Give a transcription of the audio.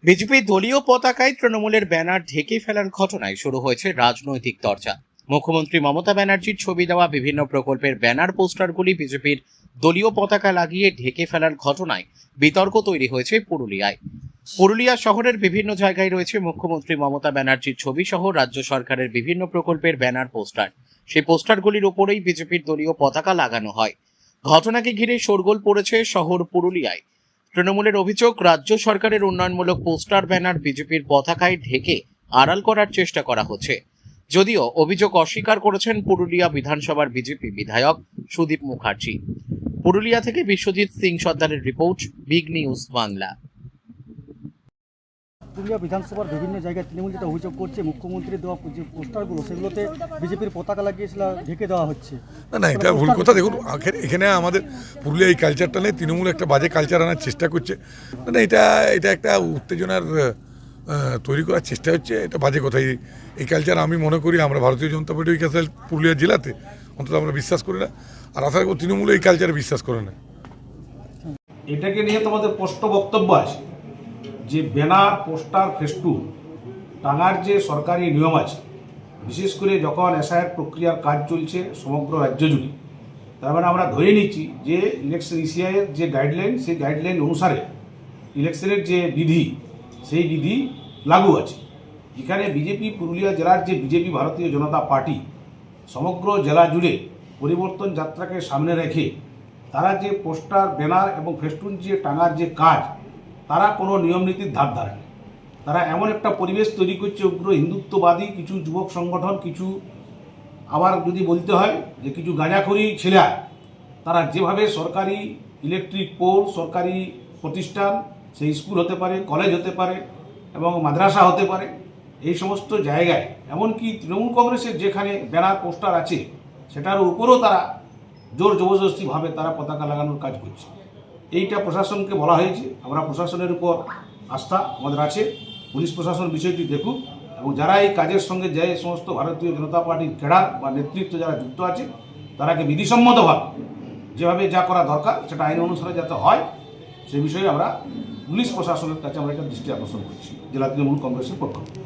BJP দলীয় পতাকায় তৃণমূলের ব্যানার ঢেকে ফেলার ঘটনায় শুরু হয়েছে রাজনৈতিক চর্চা। মুখ্যমন্ত্রী মমতা ব্যানার্জির ছবি দেওয়া বিভিন্ন প্রকল্পের ব্যানার পোস্টারগুলি বিজেপির দলীয় পতাকা লাগিয়ে ঢেকে ফেলার ঘটনায় বিতর্ক তৈরি হয়েছে পুরুলিয়ায়। পুরুলিয়া শহরের বিভিন্ন জায়গায় রয়েছে মুখ্যমন্ত্রী মমতা ব্যানার্জির ছবি সহ রাজ্য সরকারের বিভিন্ন প্রকল্পের ব্যানার পোস্টার। সেই পোস্টারগুলির উপরেই বিজেপির দলীয় পতাকা লাগানো হয়। ঘটনাকে ঘিরে শোরগোল পড়েছে শহর পুরুলিয়ায়। তৃণমূলের অভিযোগ, রাজ্য সরকারের উন্নয়নমূলক পোস্টার ব্যানার বিজেপির পতাকায় ঢেকে আড়াল করার চেষ্টা করা হচ্ছে। যদিও অভিযোগ অস্বীকার করেছেন পুরুলিয়া বিধানসভার বিজেপি বিধায়ক সুদীপ মুখার্জি। পুরুলিয়া থেকে বিশ্বজিৎ সিং সর্দারের report, big news Bangla. Purulia বিধানসভার বিভিন্ন জায়গায় তৃণমূল যেটা অভিযোগ করছে, মুখ্যমন্ত্রীর দেওয়া যে পোস্টারগুলো সেগুলোতে বিজেপির পতাকা লাগিয়ে ঢেকে দেওয়া হচ্ছে। না, এটা ভুল কথা। দেখুন, এখানে আমাদের পুরুলিয়া এই কালচারটা নেই। তৃণমূল একটা বাজে কালচার আনার চেষ্টা করছে। মানে এটা একটা উত্তেজনার তৈরি করার চেষ্টা হচ্ছে। এটা বাজে কথা। এই কালচার আমি মনে করি আমরা ভারতীয় জনতা পার্টি ওই কালচার পুরুলিয়া জেলাতে অন্তত আমরা বিশ্বাস করি না। আর আশা করি তৃণমূল এই কালচারে বিশ্বাস করে না। এটাকে নিয়ে তোমাদের স্পষ্ট বক্তব্য আছে যে ব্যানার, পোস্টার, ফেস্টুন টাঙার যে সরকারি নিয়ম আছে, বিশেষ করে যখন এসআইআর প্রক্রিয়ার কাজ চলছে সমগ্র রাজ্য জুড়ে, তার মানে আমরা ধরে নিচ্ছি যে ইলেকশন ইসিআইয়ের যে গাইডলাইন, সেই গাইডলাইন অনুসারে ইলেকশনের যে বিধি, সেই বিধি লাগু আছে। এখানে বিজেপি পুরুলিয়া জেলার যে বিজেপি ভারতীয় জনতা পার্টি সমগ্র জেলা জুড়ে পরিবর্তন যাত্রাকে সামনে রেখে তারা যে পোস্টার, ব্যানার এবং ফেস্টুন যে টাঙার যে কাজ, তারা কোনো নিয়মনীতির ধার ধারে না। তারা এমন একটা পরিবেশ তৈরি করছে, উগ্র হিন্দুত্ববাদী কিছু যুবক সংগঠন, কিছু আবার যদি বলতে হয় যে কিছু গাঁজাখড়ি ছেলে, তারা যেভাবে সরকারি ইলেকট্রিক পোল, সরকারি প্রতিষ্ঠান, সেই স্কুল হতে পারে, কলেজ হতে পারে এবং মাদ্রাসা হতে পারে, এই সমস্ত জায়গায় এমনকি তৃণমূল কংগ্রেসের যেখানে ব্যানার পোস্টার আছে সেটার উপরও তারা জোর জবরদস্তিভাবে তারা পতাকা লাগানোর কাজ করছে। এইটা প্রশাসনকে বলা হয়েছে। আমরা প্রশাসনের উপর আস্থা আমাদের আছে। পুলিশ প্রশাসন বিষয়টি দেখুক এবং যারা এই কাজের সঙ্গে যে সমস্ত ভারতীয় জনতা পার্টির ক্যাডার বা নেতৃত্ব যারা যুক্ত আছে, তারাকে বিধিসম্মতভাবে যেভাবে যা করা দরকার সেটা আইন অনুসারে যাতে হয়, সে বিষয়ে আমরা পুলিশ প্রশাসনের কাছে আমরা একটা দৃষ্টি আকর্ষণ করছি জেলা তৃণমূল কংগ্রেসের পক্ষ থেকে।